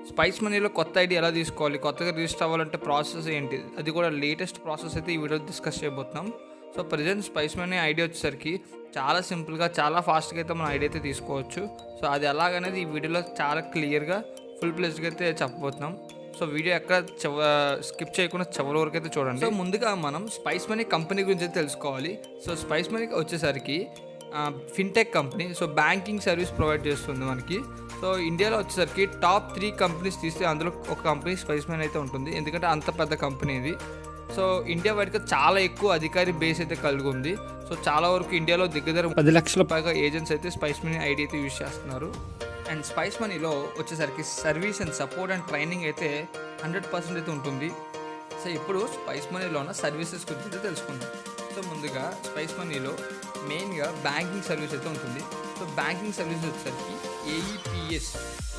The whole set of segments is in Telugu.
స్పైస్ మనీలో కొత్త ఐడి ఎలా తీసుకోవాలి, కొత్తగా రిజిస్టర్ అవ్వాలంటే ప్రాసెస్ ఏంటి, అది కూడా లేటెస్ట్ ప్రాసెస్ అయితే ఈ వీడియో డిస్కస్ చేయబోతున్నాం. So present spice money ID వచ్చేసరికి చాలా సింపుల్గా, చాలా ఫాస్ట్గా అయితే మనం ఐడి అయితే తీసుకోవచ్చు. సో అది ఎలాగనేది ఈ వీడియోలో చాలా క్లియర్గా, ఫుల్ ప్లేస్గా అయితే చెప్పబోతున్నాం. సో వీడియో ఎక్కడ స్కిప్ చేయకుండా చివరి వరకు అయితే చూడండి. సో ముందుగా మనం స్పైస్ మనీ కంపెనీ గురించి అయితే తెలుసుకోవాలి. సో స్పైస్ మనీకి వచ్చేసరికి fintech company. So banking service provide చేస్తుంది మనకి. సో ఇండియాలో వచ్చేసరికి టాప్ 3 కంపెనీస్ తీస్తే అందులో ఒక కంపెనీ స్పైస్ మనీ అయితే ఉంటుంది, ఎందుకంటే అంత పెద్ద కంపెనీ ఇది. సో ఇండియా వైడ్గా చాలా ఎక్కువ అధికారి బేస్ అయితే కలిగి ఉంది. సో చాలా వరకు ఇండియాలో దగ్గర 10 లక్షల పైగా ఏజెంట్స్ అయితే స్పైస్ మనీ ఐడి అయితే యూజ్ చేస్తున్నారు. అండ్ స్పైస్ మనీలో వచ్చేసరికి service and support and training అయితే 100% అయితే ఉంటుంది. సో ఇప్పుడు స్పైస్ మనీలో ఉన్న సర్వీసెస్ గురించి అయితే తెలుసుకుందాం. సో ముందుగా స్పైస్ మనీలో మెయిన్గా బ్యాంకింగ్ సర్వీస్ అయితే ఉంటుంది. సో బ్యాంకింగ్ సర్వీస్ వచ్చేసరికి AEPS,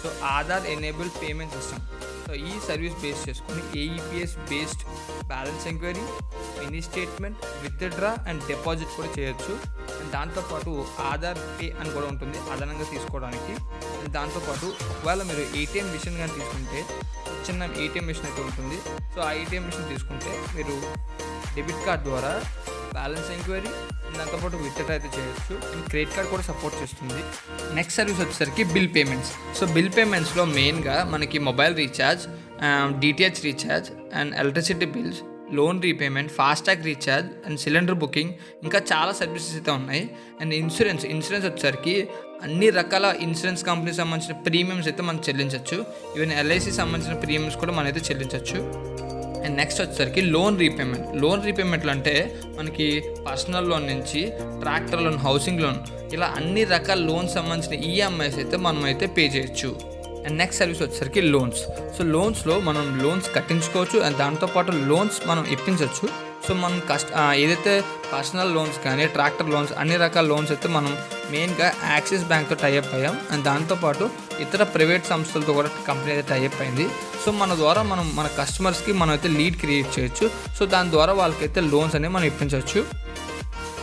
so Aadhaar enable payment system. So ఈ సర్వీస్ బేస్ చేసుకుని AEPS based balance enquiry, mini statement, withdraw and deposit కూడా చేయొచ్చు. అండ్ దాంతోపాటు ఆధార్ పే అని కూడా ఉంటుంది అదనంగా తీసుకోవడానికి. అండ్ దాంతోపాటు ఒకవేళ మీరు ఏటీఎం మిషన్ కానీ తీసుకుంటే చిన్న ఏటీఎం మిషన్ అయితే ఉంటుంది. సో ఆ ఏటీఎం మిషన్ తీసుకుంటే మీరు డెబిట్ కార్డ్ ద్వారా బ్యాలెన్స్ ఎంక్వైరీ, దాంతోపాటు విత్డ్రా అయితే చేయొచ్చు. అండ్ క్రెడిట్ కార్డ్ కూడా సపోర్ట్ చేస్తుంది. నెక్స్ట్ సర్వీస్ వచ్చేసరికి బిల్ పేమెంట్స్. సో బిల్ పేమెంట్స్లో మెయిన్గా మనకి mobile recharge, DTH recharge and electricity bills, loan repayment, FASTag recharge and cylinder booking, ఇంకా చాలా సర్వీసెస్ అయితే ఉన్నాయి. అండ్ ఇన్సూరెన్స్ వచ్చేసరికి అన్ని రకాల ఇన్సూరెన్స్ కంపెనీకి సంబంధించిన ప్రీమియమ్స్ అయితే మనం చెల్లించవచ్చు. ఈవెన్ ఎల్ఐసి సంబంధించిన ప్రీమియమ్స్ కూడా మనం అయితే చెల్లించవచ్చు. అండ్ నెక్స్ట్ వచ్చేసరికి లోన్ రీపేమెంట్లు అంటే మనకి పర్సనల్ లోన్ నుంచి ట్రాక్టర్ లోన్, హౌసింగ్ లోన్, ఇలా అన్ని రకాల లోన్స్ సంబంధించిన ఈఎంఐస్ అయితే మనం అయితే పే చేయొచ్చు. అండ్ నెక్స్ట్ సర్వీస్ వచ్చేసరికి లోన్స్. సో లోన్స్లో మనం లోన్స్ కట్టించుకోవచ్చు అండ్ దాంతోపాటు లోన్స్ మనం ఇప్పించవచ్చు. సో మనం ఏదైతే పర్సనల్ లోన్స్ కానీ ట్రాక్టర్ లోన్స్, అన్ని రకాల లోన్స్ అయితే మనం మెయిన్గా యాక్సిస్ బ్యాంక్తో టైఅప్ అయ్యాం. అండ్ దాంతోపాటు ఇతర ప్రైవేట్ సంస్థలతో కూడా కంపెనీ అయితే టైఅప్ అయింది. సో మన ద్వారా మనం మన కస్టమర్స్కి మనం అయితే లీడ్ క్రియేట్ చేయొచ్చు. సో దాని ద్వారా వాళ్ళకైతే లోన్స్ అనేవి మనం ఇప్పించవచ్చు.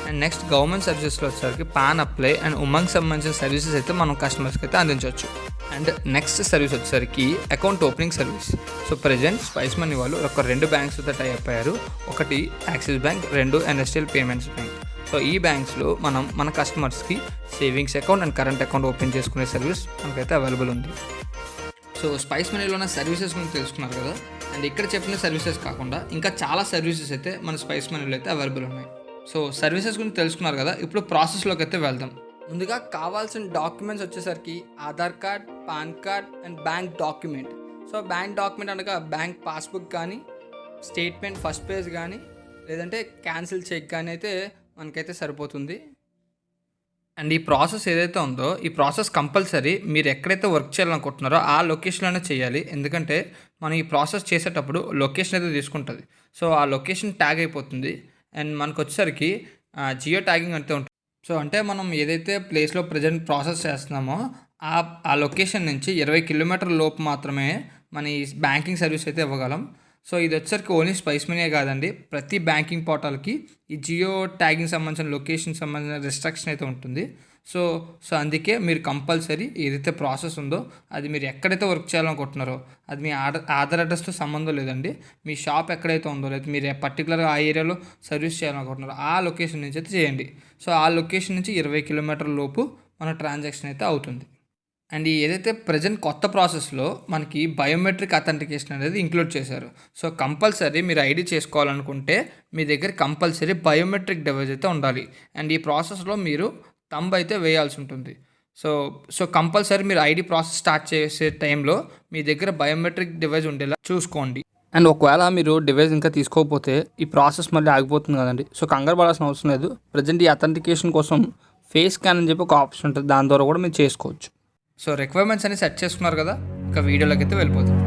అండ్ నెక్స్ట్ గవర్నమెంట్ సర్వీసెస్లో వచ్చేసరికి పాన్ అప్లై అండ్ ఉమంగ్ సంబంధించిన సర్వీసెస్ అయితే మనం కస్టమర్స్కి అయితే అందించవచ్చు. అండ్ నెక్స్ట్ సర్వీస్ వచ్చేసరికి account opening service. So present spice money వాళ్ళు ఒక 2 బ్యాంక్స్ అయితే టైఅప్ అయ్యారు. ఒకటి axis bank, 2 NSDL payments bank. So ఈ బ్యాంక్స్లో మనం మన కస్టమర్స్కి savings account and current account open చేసుకునే సర్వీస్ మనకైతే అవైలబుల్ ఉంది. సో స్పైస్ మనీలో ఉన్న సర్వీసెస్ గురించి తెలుసుకున్నారు కదా. అండ్ ఇక్కడ చెప్పిన సర్వీసెస్ కాకుండా ఇంకా చాలా సర్వీసెస్ అయితే మన స్పైస్ మనీలో అయితే అవైలబుల్ ఉన్నాయి. సో సర్వీసెస్ గురించి తెలుసుకున్నారు కదా, ఇప్పుడు ప్రాసెస్లోకి అయితే వెళ్దాం. ముందుగా కావాల్సిన డాక్యుమెంట్స్ వచ్చేసరికి Aadhaar card, pan card and bank document. So bank document అనగా బ్యాంక్ పాస్బుక్ కానీ, స్టేట్మెంట్ ఫస్ట్ పేజ్ కానీ, లేదంటే క్యాన్సిల్ చెక్ కానీ అయితే మనకైతే సరిపోతుంది. అండ్ ఈ ప్రాసెస్ ఏదైతే ఉందో ఈ ప్రాసెస్ కంపల్సరీ మీరు ఎక్కడైతే వర్క్ చేయాలనుకుంటున్నారో ఆ లొకేషన్లోనే చేయాలి. ఎందుకంటే మనం ఈ ప్రాసెస్ చేసేటప్పుడు లొకేషన్ అయితే తీసుకుంటుంది. సో ఆ లొకేషన్ ట్యాగ్ అయిపోతుంది. అండ్ మనకు వచ్చేసరికి జియో ట్యాగింగ్ అంటే ఉంటుంది. సో అంటే మనం ఏదైతే ప్లేస్లో ప్రజెంట్ ప్రాసెస్ చేస్తున్నామో ఆ లొకేషన్ నుంచి 20 కిలోమీటర్ల లోపు మాత్రమే మన ఈ బ్యాంకింగ్ సర్వీస్ అయితే ఇవ్వగలం. సో ఇది వచ్చేసరికి ఓన్లీ స్పైస్ మనీయే కాదండి, ప్రతి బ్యాంకింగ్ పోర్టల్కి ఈ జియో ట్యాగింగ్ సంబంధించిన లొకేషన్ సంబంధించిన రిస్ట్రిక్షన్ అయితే ఉంటుంది. సో అందుకే మీరు కంపల్సరీ ఏదైతే ప్రాసెస్ ఉందో అది మీరు ఎక్కడైతే వర్క్ చేయాలనుకుంటున్నారో అది మీ ఆధార్ అడ్రస్తో సంబంధం లేదండి. మీ షాప్ ఎక్కడైతే ఉందో లేదా మీరు పర్టికులర్గా ఆ ఏరియాలో సర్వీస్ చేయాలనుకుంటున్నారో ఆ లొకేషన్ నుంచి అయితే చేయండి. సో ఆ లొకేషన్ నుంచి 20 కిలోమీటర్ల లోపు మన ట్రాన్సాక్షన్ అయితే అవుతుంది. అండ్ ఏదైతే ప్రజెంట్ కొత్త ప్రాసెస్లో మనకి బయోమెట్రిక్ అథెంటికేషన్ అనేది ఇంక్లూడ్ చేశారు. సో కంపల్సరీ మీరు ఐడి చేసుకోవాలనుకుంటే మీ దగ్గర కంపల్సరీ బయోమెట్రిక్ డివైస్ అయితే ఉండాలి. అండ్ ఈ ప్రాసెస్లో మీరు థంబ్ అయితే వేయాల్సి ఉంటుంది. సో కంపల్సరీ మీరు ఐడి ప్రాసెస్ స్టార్ట్ చేసే టైంలో మీ దగ్గర బయోమెట్రిక్ డివైస్ ఉండేలా చూసుకోండి. అండ్ ఒకవేళ మీరు డివైస్ ఇంకా తీసుకోకపోతే ఈ ప్రాసెస్ మళ్ళీ ఆగిపోతుంది కదండి. సో కంగారు పడాల్సిన అవసరం లేదు. ప్రజెంట్ ఈ అథెంటికేషన్ కోసం ఫేస్ స్కాన్ అని చెప్పి ఒక ఆప్షన్ ఉంటుంది, దాని ద్వారా కూడా మీరు చేసుకోవచ్చు. సో రిక్వైర్మెంట్స్ అన్ని సెట్ చేసుకున్నారు కదా, ఇంకా వీడియోలోకి అయితే వెళ్ళిపోతుంది.